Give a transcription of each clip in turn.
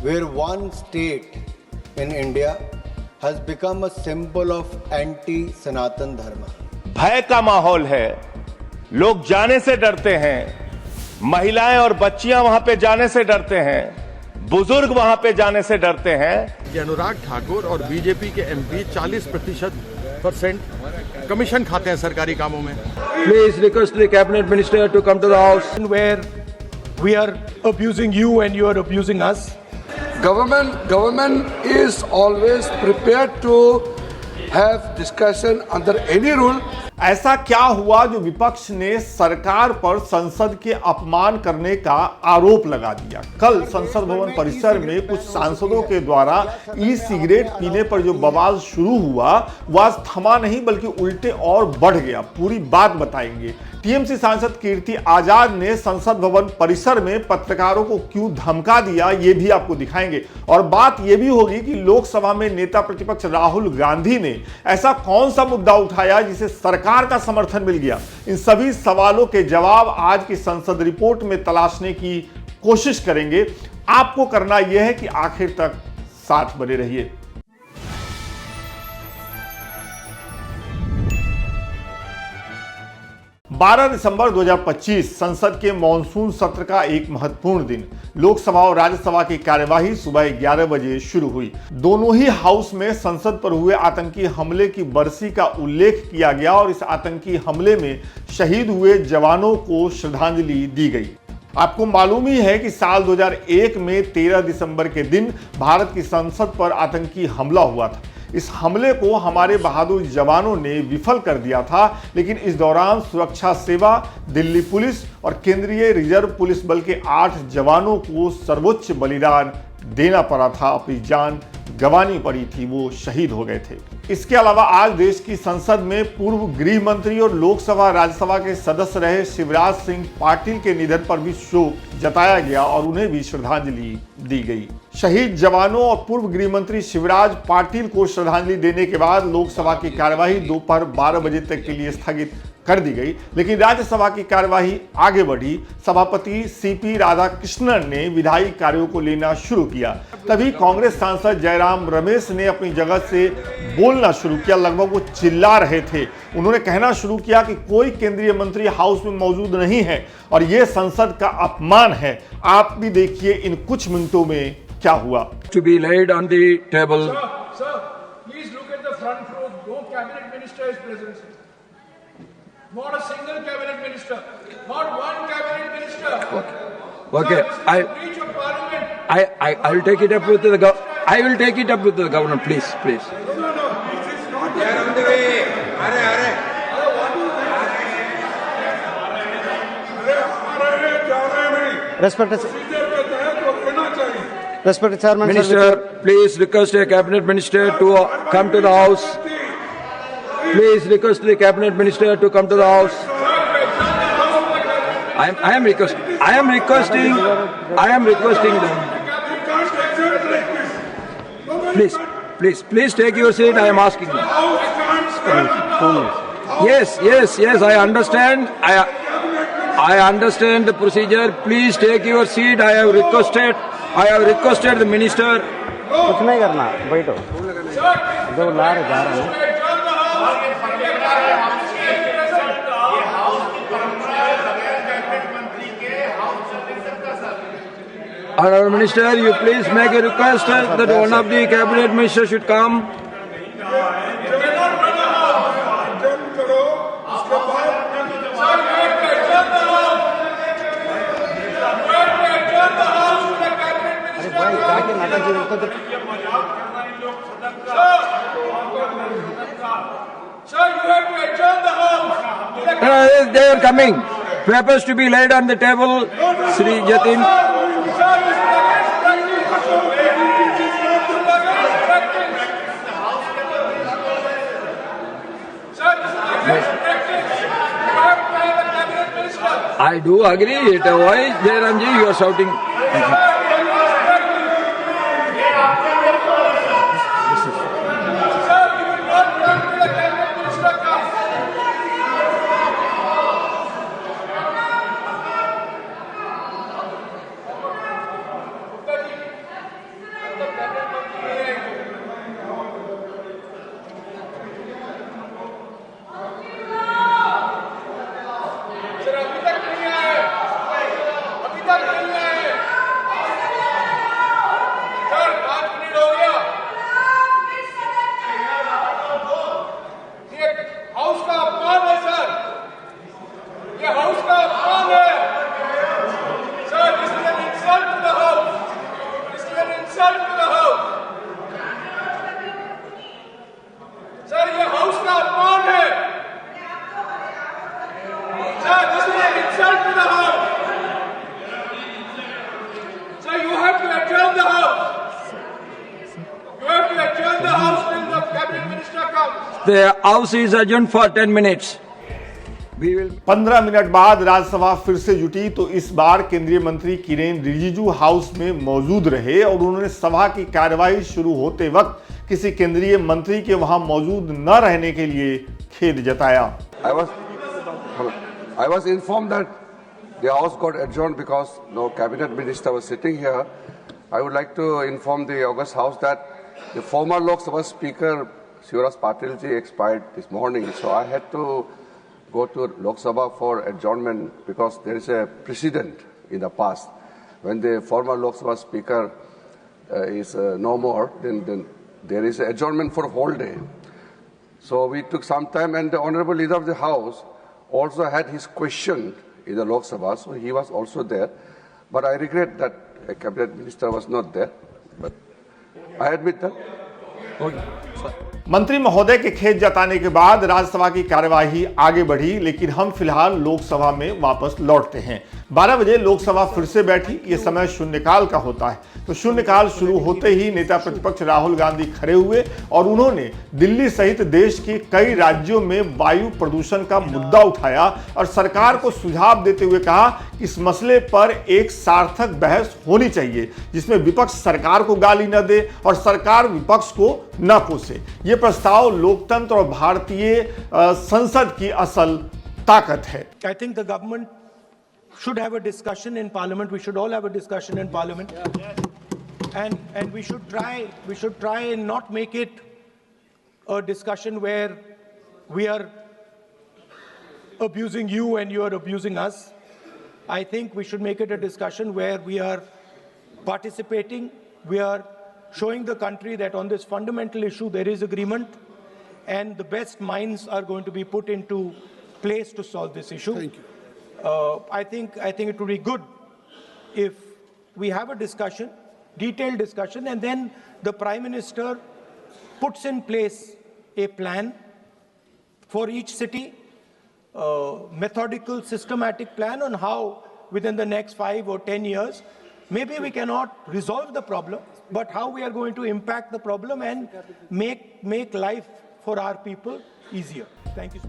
where one state in India has become a symbol of anti-Sanatan Dharma. भय का माहौल है, लोग जाने से डरते हैं, महिलाएं और बच्चियां वहां पे जाने से डरते हैं, बुजुर्ग वहां पे जाने से डरते हैं कि अनुराग ठाकुर और बीजेपी के एमपी 40% कमीशन खाते हैं सरकारी कामों में। Please request the cabinet minister to come to the house. Where we are abusing you and you are abusing us. Government is always prepared to have discussion under any rule. ऐसा क्या हुआ जो विपक्ष ने सरकार पर संसद के अपमान करने का आरोप लगा दिया? कल संसद भवन परिसर में कुछ सांसदों के द्वारा ई सिगरेट पीने पर जो बवाल शुरू हुआ वह आज थमा नहीं बल्कि उल्टे और बढ़ गया। पूरी बात बताएंगे। टीएमसी सांसद कीर्ति आजाद ने संसद भवन परिसर में पत्रकारों को क्यों धमका दिया ये भी आपको दिखाएंगे और बात ये भी होगी कि लोकसभा में नेता प्रतिपक्ष राहुल गांधी ने ऐसा कौन सा मुद्दा उठाया जिसे सरकार का समर्थन मिल गया। इन सभी सवालों के जवाब आज की संसद रिपोर्ट में तलाशने की कोशिश करेंगे। आपको करना यह है कि आखिर तक साथ बने रहिए। 12 दिसंबर 2025 संसद के मॉनसून सत्र का एक महत्वपूर्ण दिन। लोकसभा और राज्यसभा की कार्यवाही सुबह 11 बजे शुरू हुई। दोनों ही हाउस में संसद पर हुए आतंकी हमले की बरसी का उल्लेख किया गया और इस आतंकी हमले में शहीद हुए जवानों को श्रद्धांजलि दी गई। आपको मालूम ही है कि साल 2001 में 13 दिसंबर के दिन भारत की संसद पर आतंकी हमला हुआ था। इस हमले को हमारे बहादुर जवानों ने विफल कर दिया था, लेकिन इस दौरान सुरक्षा सेवा, दिल्ली पुलिस और केंद्रीय रिजर्व पुलिस बल के 8 जवानों को सर्वोच्च बलिदान देना पड़ा था। अपनी जान गंवानी पड़ी थी, वो शहीद हो गए थे। इसके अलावा आज देश की संसद में पूर्व गृह मंत्री और लोकसभा राज्यसभा के सदस्य रहे शिवराज सिंह पाटिल के निधन पर भी शोक जताया गया और उन्हें भी श्रद्धांजलि दी गई। शहीद जवानों और पूर्व गृह मंत्री शिवराज पाटिल को श्रद्धांजलि देने के बाद लोकसभा की कार्यवाही दोपहर 12 बजे तक के लिए स्थगित कर दी गई, लेकिन राज्यसभा की कार्यवाही आगे बढ़ी। सभापति सीपी राधाकृष्णन ने विधायी कार्यों को लेना शुरू किया। तभी कांग्रेस सांसद जयराम रमेश ने अपनी जगह से बोलना शुरू किया। लगभग वो चिल्ला रहे थे। उन्होंने कहना शुरू किया कि कोई केंद्रीय मंत्री हाउस में मौजूद नहीं है और ये संसद का अपमान है। आप भी देखिए इन कुछ मिनटों में क्या हुआ। To be laid on the table. Sir, please look at the front row. No cabinet minister is present. Not a single cabinet minister. Not one cabinet minister. Okay. Sir, I will take it up with the I will take it up with the governor. Please. No. This is not. They are on the way. Respected Chairman. Minister, please request a cabinet minister to come to the house. Please request the cabinet minister to come to the house. I am requesting them. Please take your seat. I am asking you. Yes. I understand. I understand the procedure. Please take your seat. I have requested the minister. कुछ नहीं करना, बैठो। जो ला रहे जा रहे हैं। Honourable Minister, you please make a request that one of the cabinet ministers should come. Sir, you have to adjourn the house. They are coming. Papers to be laid on the table. Sri Jatin. I do agree. Why, Jairamji, you are shouting? insult to the House. Sir, ये House का अपमान है. Sir, this is an insult to the House. Sir, you have to adjourn the House. You have to adjourn the House till the cabinet minister comes. The House is adjourned for 10 minutes. 15 minute बाद राज्यसभा फिर से जुटी तो इस बार केंद्रीय मंत्री Kiren Rijiju house में मौजूद रहे और उन्होंने सभा की कार्यवाही शुरू होते वक्त किसी केंद्रीय मंत्री के वहां मौजूद न रहने के लिए खेद जताया। I was informed that the house got adjourned because no cabinet minister was sitting here. I would like to inform the August House that the former Lok Sabha Speaker Shivraj Patil ji expired this morning, so I had to go to Lok Sabha for adjournment because there is a precedent in the past. When the former Lok Sabha Speaker is no more, then there is adjournment for a whole day. So we took some time, and the Honorable Leader of the House also had his question in the Lok Sabha, so he was also there. But I regret that a cabinet minister was not there. But I admit that. मंत्री महोदय के खेद जताने के बाद राज्यसभा की कार्यवाही आगे बढ़ी, लेकिन हम फिलहाल लोकसभा में वापस लौटते हैं। 12 बजे लोकसभा फिर से बैठी। ये समय शून्यकाल का होता है, तो शून्यकाल शुरू होते ही नेता प्रतिपक्ष राहुल गांधी खड़े हुए और उन्होंने दिल्ली सहित देश के कई राज्यों में वायु प्रदूषण का मुद्दा उठाया और सरकार को सुझाव देते हुए कहा कि इस मसले पर एक सार्थक बहस होनी चाहिए जिसमें विपक्ष सरकार को गाली न दे और सरकार विपक्ष को न कोसे। ये प्रस्ताव लोकतंत्र और भारतीय संसद की असल ताकत है। I think the government should have a discussion in Parliament. We should all have a discussion in Parliament, and we should try and not make it a discussion where we are abusing you and you are abusing us. I think we should make it a discussion where we are participating, we are showing the country that on this fundamental issue there is agreement, and the best minds are going to be put into place to solve this issue. Thank you. I think it would be good if we have a discussion, detailed discussion, and then the Prime Minister puts in place a plan for each city, methodical, systematic plan on how within the next 5 or 10 years, maybe we cannot resolve the problem, but how we are going to impact the problem and make life for our people easier. Thank you.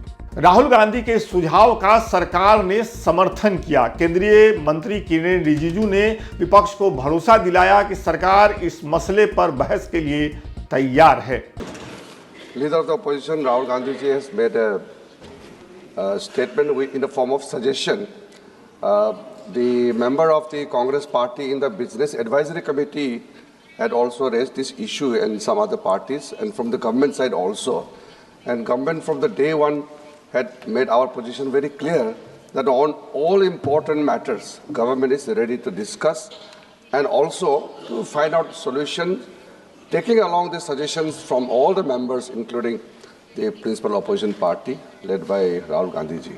Rahul Gandhi के सुझाव का सरकार ने समर्थन किया। केंद्रीय मंत्री किरेन रिजिजू ने विपक्ष को भरोसा दिलाया कि सरकार इस मसले पर बहस के लिए तैयार है। Leader of the opposition Rahul Gandhi ji has made a statement in the form of suggestion. The member of the Congress party in the Business Advisory Committee had also raised this issue, and some other parties, and from the government side also. And government from the day one had made our position very clear that on all important matters, government is ready to discuss and also to find out solutions, taking along the suggestions from all the members, including the principal opposition party led by Rahul Gandhi ji.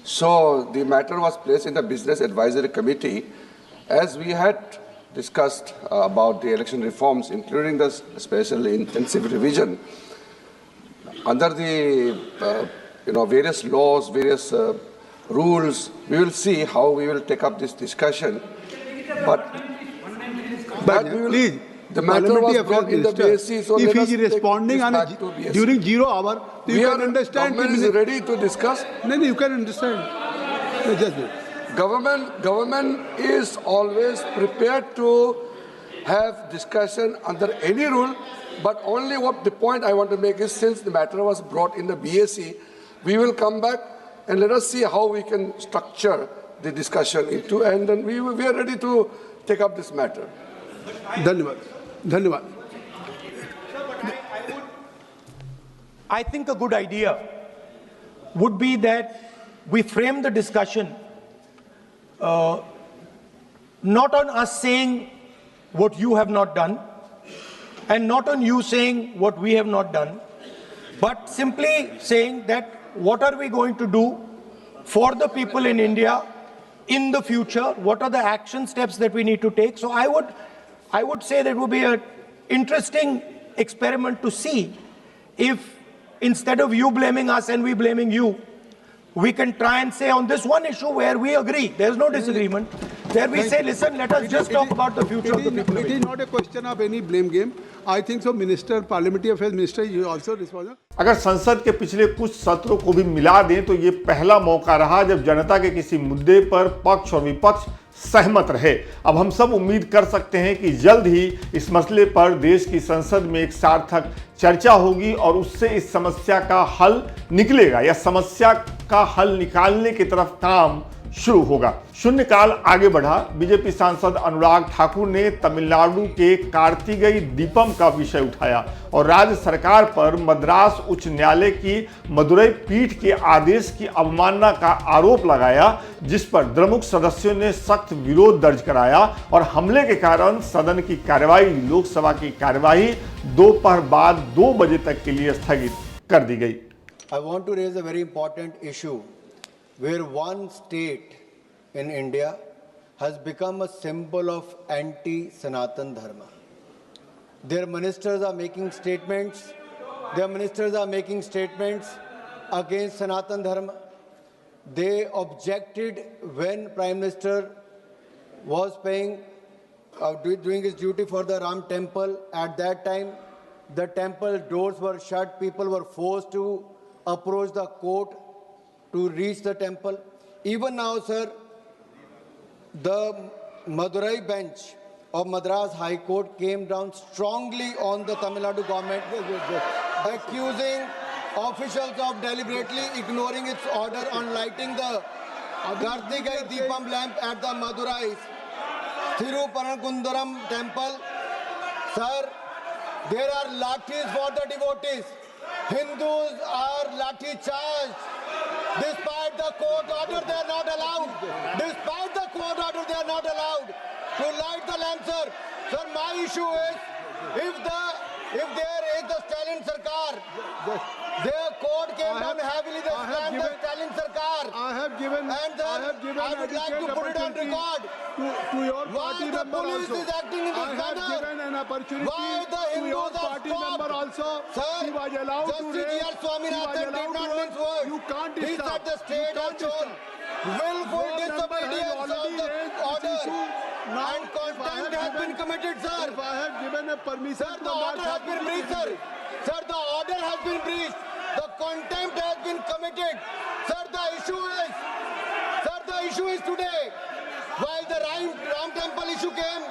So the matter was placed in the Business Advisory Committee as we had discussed about the election reforms, including the special intensive revision. Under the various laws, various rules, we will see how we will take up this discussion. But we will, please, the matter was brought in the Minister, BSc, so if let he us is take responding this on back to BSc. during 0 hour, so you can understand. Government is ready to discuss. No, you can understand. No, just wait. Government is always prepared to have discussion under any rule, but only what the point I want to make is, since the matter was brought in the BSc, we will come back and let us see how we can structure the discussion into, and then we are ready to take up this matter. Dhanyavad. I think a good idea would be that we frame the discussion not on us saying what you have not done, and not on you saying what we have not done, but simply saying that what are we going to do for the people in India in the future, what are the action steps that we need to take. So I would I would say that it would be an interesting experiment to see if instead of you blaming us and we blaming you, we can try and say on this one issue where we agree, there's no disagreement, where we say, listen, let us just talk about the future of the people. It is not a question of any blame game. I think so. Minister, Parliamentary Affairs Minister, is also responsible. अगर संसद के पिछले कुछ सत्रों को भी मिला दें तो ये पहला मौका रहा जब जनता के किसी मुद्दे पर पक्ष और विपक्ष सहमत रहे। अब हम सब उम्मीद कर सकते हैं कि जल्द ही इस मसले पर देश की संसद में एक सार्थक चर्चा होगी और उससे इस समस्या का हल निकलेगा या समस्या का हल निकालने की तरफ काम शुरू होगा। शून्यकाल आगे बढ़ा। बीजेपी सांसद अनुराग ठाकुर ने तमिलनाडु के कार्तिकेय दीपम का विषय उठाया और राज्य सरकार पर मद्रास उच्च न्यायालय की मदुरई पीठ के आदेश की अवमानना का आरोप लगाया, जिस पर द्रमुक सदस्यों ने सख्त विरोध दर्ज कराया और हमले के कारण सदन की कार्यवाही, लोकसभा की कार्यवाही दोपहर बाद 2 बजे तक के लिए स्थगित कर दी गई। I want to raise a very important issue where one state in India has become a symbol of anti-Sanatan Dharma. Their ministers are making statements. Against Sanatan Dharma. They objected when Prime Minister was doing his duty for the Ram Temple. At that time, the temple doors were shut. People were forced to approach the court to reach the temple. Even now, sir, the Madurai bench of Madras High Court came down strongly on the Tamil Nadu government, accusing officials of deliberately ignoring its order on lighting the Kartikeya Deepam lamp at the Madurai Thiruparankundaram temple. Sir, there are lathis for the devotees. Hindus are lathi charged. Despite the court order, they are not allowed. Despite the court order, they are not allowed to light the lamp, sir. Sir, my issue is, if there is the Stalin Sarkar, their court came down heavily, they slammed the Stalin Sarkar. I would like to put it on record. To your party member also. Why the police is acting in this I have manner? given an opportunity Why the to your Hindus are party stopped? member also. Sir, he was allowed to Justice raise. G.R. Swaminathan did not mince words. You can't He disturb. said the state has shown willful disobedience of the order and contempt has been committed, sir. If I have given a permission, Sir, the order has been breached, sir. Sir, the order has been breached. The contempt has been committed. Sir, the issue is today, while the Ram Temple issue came,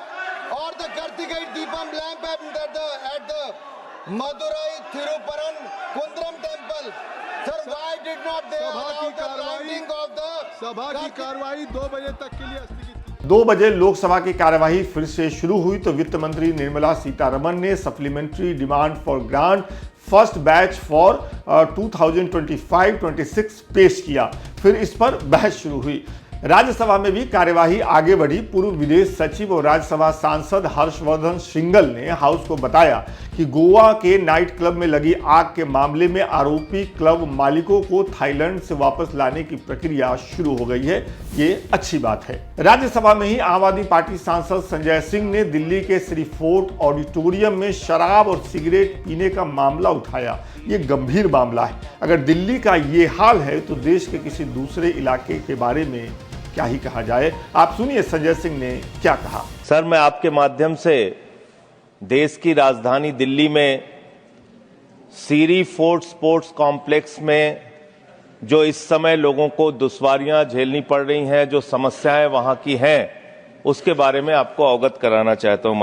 or the Kartikeya Deepam lamp at the Madurai Thiruparan Kundaram temple. Sir, why did not they allow the lighting of the सभा की कार्रवाई 2 बजे तक के लिए स्थगित की। 2 बजे लोकसभा की कार्यवाही फिर से शुरू हुई तो वित्त मंत्री निर्मला सीतारमण ने supplementary demand for grant first batch for 2025-26 पेश किया। फिर इस पर बहस शुरू हुई। राज्यसभा में भी कार्यवाही आगे बढ़ी। पूर्व विदेश सचिव और राज्यसभा सांसद हर्षवर्धन श्रृंगल ने हाउस को बताया कि गोवा के नाइट क्लब में लगी आग के मामले में आरोपी क्लब मालिकों को थाईलैंड से वापस लाने की प्रक्रिया शुरू हो गई है। ये अच्छी बात है। राज्यसभा में ही आम आदमी पार्टी सांसद संजय सिंह ने दिल्ली के श्री फोर्ट ऑडिटोरियम में शराब और सिगरेट पीने का मामला उठाया। ये गंभीर मामला है। अगर दिल्ली का ये हाल है तो देश के किसी दूसरे इलाके के बारे में क्या ही कहा जाए। आप सुनिए संजय सिंह ने क्या कहा। सर, मैं आपके माध्यम से देश की राजधानी दिल्ली में सीरी फोर्ट स्पोर्ट्स कॉम्प्लेक्स में जो इस समय लोगों को दुश्वारियां झेलनी पड़ रही हैं, जो समस्याएं वहां की हैं, उसके बारे में आपको अवगत कराना चाहता हूं।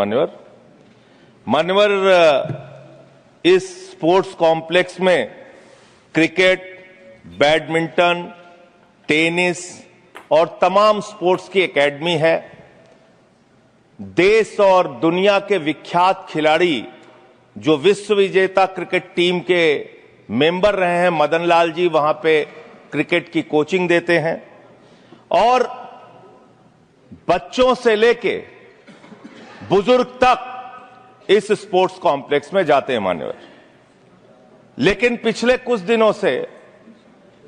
मान्यवर, इस स्पोर्ट्स कॉम्प्लेक्स में क्रिकेट, बैडमिंटन, टेनिस और तमाम स्पोर्ट्स की एकेडमी है। देश और दुनिया के विख्यात खिलाड़ी जो विश्व विजेता क्रिकेट टीम के मेंबर रहे हैं, मदन लाल जी वहां पे क्रिकेट की कोचिंग देते हैं और बच्चों से लेके बुजुर्ग तक इस स्पोर्ट्स कॉम्प्लेक्स में जाते हैं मान्यवर। लेकिन पिछले कुछ दिनों से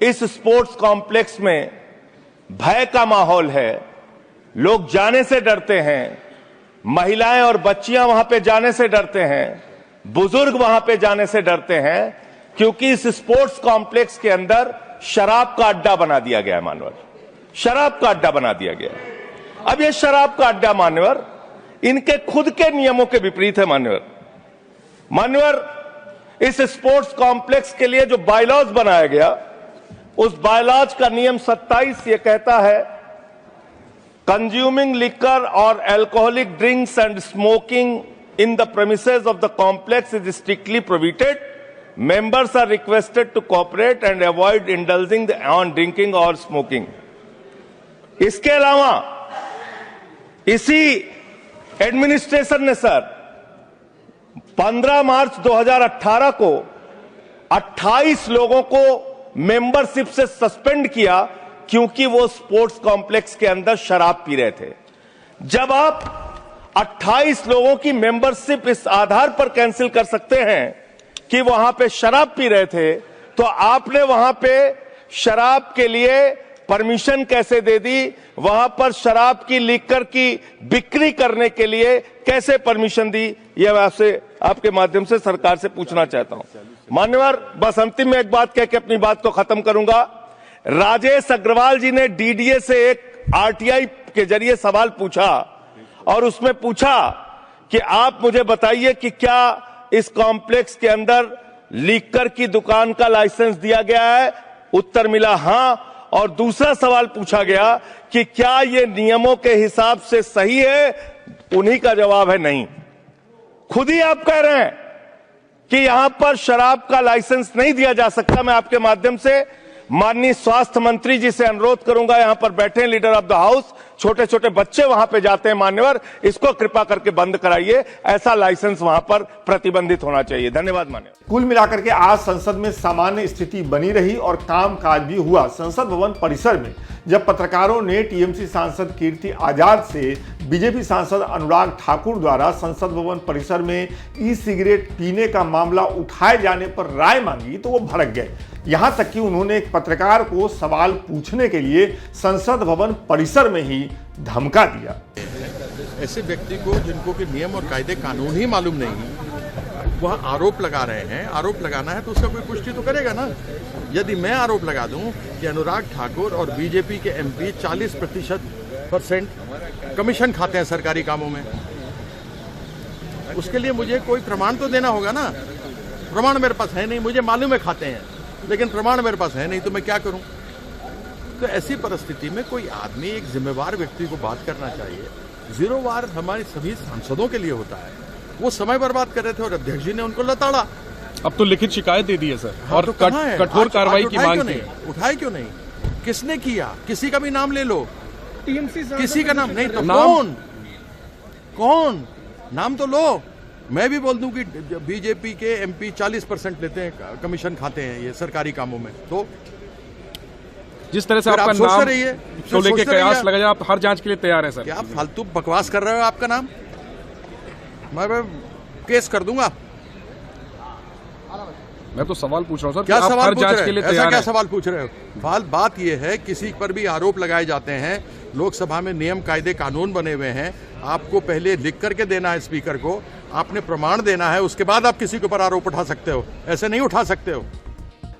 इस स्पोर्ट्स कॉम्प्लेक्स में भय का माहौल है। लोग जाने से डरते हैं महिलाएं और बच्चियां वहां पे जाने से डरते हैं, बुजुर्ग वहां पे जाने से डरते हैं, क्योंकि इस स्पोर्ट्स कॉम्प्लेक्स के अंदर शराब का अड्डा बना दिया गया है। मान्यवर, शराब का अड्डा बना दिया गया है। अब ये शराब का अड्डा मान्यवर इनके खुद के नियमों के विपरीत है। मान्यवर, इस स्पोर्ट्स कॉम्प्लेक्स के लिए जो बायलॉज बनाया गया, उस बायलॉज का नियम 27 ये कहता है, कंज्यूमिंग लिकर और alcoholic drinks and smoking in the premises of the complex is strictly prohibited. Members are requested to cooperate and avoid indulging on drinking or smoking. इसके अलावा इसी एडमिनिस्ट्रेशन ने सर 15 मार्च 2018 को 28 लोगों को मेंबरशिप से सस्पेंड किया, क्योंकि वो स्पोर्ट्स कॉम्प्लेक्स के अंदर शराब पी रहे थे। जब आप 28 लोगों की मेंबरशिप इस आधार पर कैंसिल कर सकते हैं कि वहां पे शराब पी रहे थे, तो आपने वहां पे शराब के लिए परमिशन कैसे दे दी? वहां पर शराब की लीकर की बिक्री करने के लिए कैसे परमिशन दी? यह मैं आपसे, आपके माध्यम से सरकार से पूछना चाहता हूं। मान्यवर, बस अंतिम में एक बात कह के अपनी बात को खत्म करूंगा। राजेश अग्रवाल जी ने डीडीए से एक आरटीआई के जरिए सवाल पूछा और उसमें पूछा कि आप मुझे बताइए कि क्या इस कॉम्प्लेक्स के अंदर लीकर की दुकान का लाइसेंस दिया गया है? उत्तर मिला हां। और दूसरा सवाल पूछा गया कि क्या यह नियमों के हिसाब से सही है? उन्हीं का जवाब है नहीं। खुद ही आप कह रहे हैं कि यहां पर शराब का लाइसेंस नहीं दिया जा सकता। मैं आपके माध्यम से माननीय स्वास्थ्य मंत्री जी से अनुरोध करूंगा, यहां पर बैठे हैं लीडर ऑफ द हाउस, छोटे छोटे बच्चे वहां पे जाते हैं मान्यवर, इसको कृपा करके बंद कराइए। ऐसा लाइसेंस वहां पर प्रतिबंधित होना चाहिए। धन्यवाद मान्यवर। कुल मिलाकर के आज संसद में सामान्य स्थिति बनी रही और कामकाज भी हुआ। संसद भवन परिसर में जब पत्रकारों ने टीएमसी सांसद कीर्ति आजाद से बीजेपी सांसद अनुराग ठाकुर द्वारा संसद भवन परिसर में ई सिगरेट पीने का मामला उठाए जाने पर राय मांगी, तो वो भड़क गए। यहां तक कि उन्होंने एक पत्रकार को सवाल पूछने के लिए संसद भवन परिसर में ही धमका दिया। ऐसे व्यक्ति को जिनको कि नियम और कायदे कानून ही मालूम नहीं, वह आरोप लगा रहे हैं। आरोप लगाना है तो उसका कोई पुष्टि तो करेगा ना। यदि मैं आरोप लगा दूं कि अनुराग ठाकुर और बीजेपी के एमपी 40% कमीशन खाते हैं सरकारी कामों में, उसके लिए मुझे कोई प्रमाण तो देना होगा ना। प्रमाण मेरे पास है नहीं, मुझे मालूम है खाते हैं, लेकिन प्रमाण मेरे पास है नहीं, तो मैं क्या करूं? तो ऐसी परिस्थिति में कोई आदमी, एक जिम्मेवार व्यक्ति को बात करना चाहिए। 0 वार हमारे सभी सांसदों के लिए होता है। वो समय बर्बाद कर रहे थे और अध्यक्ष जी ने उनको लताड़ा। अब तो लिखित शिकायत दे दी है सर। हाँ, और तो कठोर कार्रवाई की मांग की। उठाए क्यों नहीं? किसने किया? किसी का भी नाम ले लो। टीएमसी किसी का नाम नहीं तो कौन? नाम तो लो। मैं भी बोल दूं कि बीजेपी के एमपी 40% लेते हैं, कमीशन खाते हैं ये सरकारी कामों में। तो जिस तरह से आपका नाम तो लेके कयास लगाया, आप हर जांच के लिए तैयार हैं सर? क्या फालतू बकवास कर रहे हो? आपका नाम मैं केस कर दूंगा। मैं तो सवाल पूछ रहा हूं सर, क्या आप सवाल हर पूछ जांच रहे के लिए हैं? ऐसा तैयार क्या हैं? सवाल पूछ रहे हो? बात यह है, किसी पर भी आरोप लगाए जाते हैं, लोकसभा में नियम कायदे कानून बने हुए हैं। आपको पहले लिख करके देना है स्पीकर को, आपने प्रमाण देना है, उसके बाद आप किसी के ऊपर आरोप उठा सकते हो। ऐसे नहीं उठा सकते हो।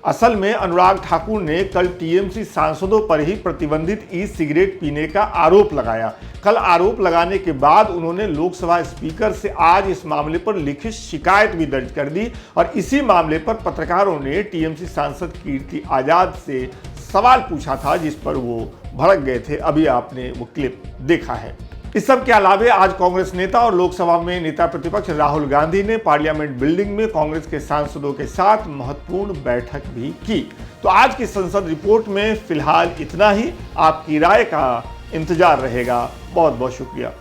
असल में अनुराग ठाकुर ने कल टीएमसी सांसदों पर ही प्रतिबंधित ई सिगरेट पीने का आरोप लगाया। कल आरोप लगाने के बाद उन्होंने लोकसभा स्पीकर से आज इस मामले पर लिखित शिकायत भी दर्ज कर दी और इसी मामले पर पत्रकारों ने टीएमसी सांसद कीर्ति आजाद से सवाल पूछा था, जिस पर वो भड़क गए थे। अभी आपने वो क्लिप देखा है। इस सब के अलावे आज कांग्रेस नेता और लोकसभा में नेता प्रतिपक्ष राहुल गांधी ने पार्लियामेंट बिल्डिंग में कांग्रेस के सांसदों के साथ महत्वपूर्ण बैठक भी की। तो आज की संसद रिपोर्ट में फिलहाल इतना ही। आपकी राय का इंतजार रहेगा। बहुत बहुत शुक्रिया।